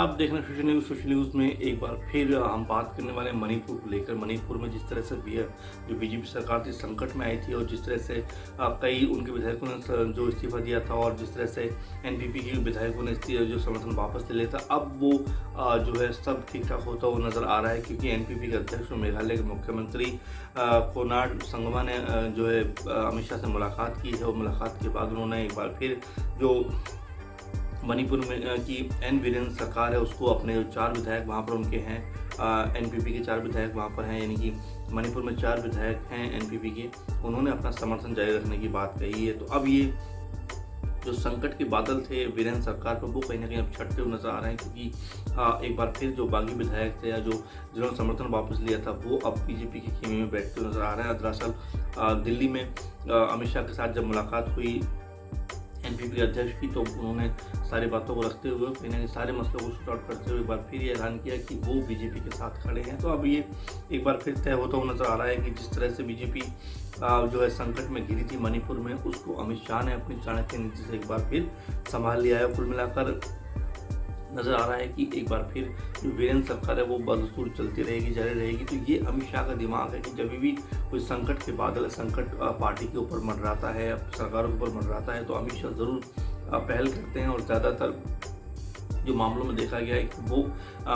आप देख रहे हैं सोशल न्यूज़ में एक बार फिर हम बात करने वाले हैं मणिपुर को लेकर। मणिपुर में जिस तरह से जो बीजेपी सरकार थी संकट में आई थी और जिस तरह से कई उनके विधायकों ने जो इस्तीफा दिया था और जिस तरह से एनपीपी के विधायकों ने जो समर्थन वापस ले लिया था, अब वो जो है सब ठीक ठाक होता हुआ नज़र आ रहा है, क्योंकि एनपीपी के अध्यक्ष और मेघालय के मुख्यमंत्री कोनार्ड संगमा ने जो है अमित शाह से मुलाकात की है और मुलाकात के बाद उन्होंने एक बार फिर जो मणिपुर में की एन बीरेन सरकार है उसको अपने जो 4 विधायक वहाँ पर उनके हैं, एनपीपी के 4 विधायक वहाँ पर हैं, यानी कि मणिपुर में 4 विधायक हैं एनपीपी के, उन्होंने अपना समर्थन जारी रखने की बात कही है। तो अब ये जो संकट के बादल थे बीरेन सरकार पर, वो कहीं ना कहीं अब छटते हुए नजर आ रहे हैं, क्योंकि एक बार फिर जो बागी विधायक थे या जिन्होंने समर्थन वापस लिया था वो अब बीजेपी के खेमे में बैठते हुए नजर आ रहे हैं। दरअसल दिल्ली में अमित शाह के साथ जब मुलाकात हुई एनपीपी के अध्यक्ष की, तो उन्होंने सारी बातों को रखते हुए कहीं ना कहीं सारे मसलों को शूट आउट करते हुए एक बार फिर ये ऐलान किया कि वो बीजेपी के साथ खड़े हैं। तो अब ये एक बार फिर तय होता हुआ नजर आ रहा है कि जिस तरह से बीजेपी जो है संकट में घिरी थी मणिपुर में, उसको अमित शाह ने अपनी चाणक्य नीति से एक बार फिर संभाल लिया है। कुल मिलाकर नज़र आ रहा है कि एक बार फिर जो वीरेंद्र सरकार है वो बदस्तूर चलती रहेगी, जारी रहेगी। तो ये अमित शाह का दिमाग है कि जब भी कोई संकट के बादल संकट पार्टी के ऊपर मंडराता है, सरकारों के ऊपर मंडराता है, तो अमित शाह ज़रूर पहल करते हैं और ज़्यादातर जो मामलों में देखा गया है कि वो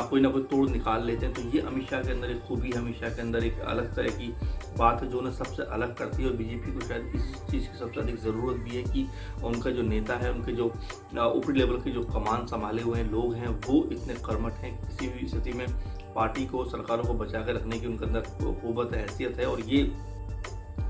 कोई ना कोई तोड़ निकाल लेते हैं। तो ये अमित शाह के अंदर एक खूबी है, अमित शाह के अंदर एक अलग तरह की बात है जो उन्हें सबसे अलग करती है और बीजेपी को शायद इस चीज़ की सबसे अधिक ज़रूरत भी है कि उनका जो नेता है, उनके जो ऊपरी लेवल के जो कमान संभाले हुए लोग हैं वो इतने कर्मठ हैं, किसी भी स्थिति में पार्टी को, सरकारों को बचा कर रखने की उनके अंदर क़ुव्वत हैसियत है। और ये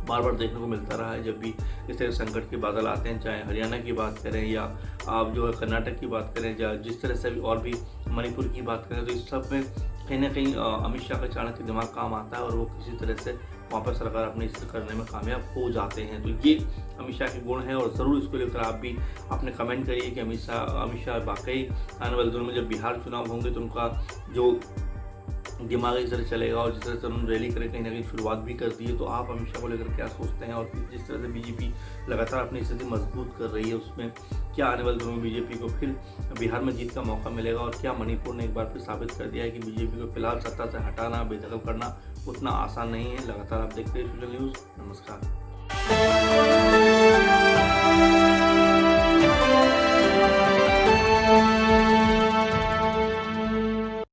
बार बार देखने को मिलता रहा है जब भी इस तरह संकट के बादल आते हैं, चाहे हरियाणा की बात करें या आप जो है कर्नाटक की बात करें या जिस तरह से और भी मणिपुर की बात करें, तो इस सब में कहीं ना कहीं अमित शाह का चाणक्य दिमाग काम आता है और वो किसी तरह से वहाँ पर सरकार अपने इसे करने में कामयाब हो जाते हैं। तो ये अमित शाह के गुण हैं और ज़रूर इसको लेकर आप भी अपने कमेंट करिए कि अमित शाह वाकई आने वाले दिनों में जब बिहार चुनाव होंगे तो उनका जो दिमाग इस तरह चलेगा और जिस तरह से उन्होंने रैली करके कहीं ना कहीं शुरुआत भी कर दी है। तो आप अमित शाह को लेकर क्या सोचते हैं और जिस तरह से बीजेपी लगातार अपनी स्थिति मजबूत कर रही है, उसमें क्या आने वाले दिनों में बीजेपी को फिर बिहार में जीत का मौका मिलेगा और क्या मणिपुर ने एक बार फिर साबित कर दिया है कि बीजेपी को फिलहाल सत्ता से हटाना, बेदखल करना उतना आसान नहीं है। लगातार आप देखते हैं सोशल न्यूज़। नमस्कार।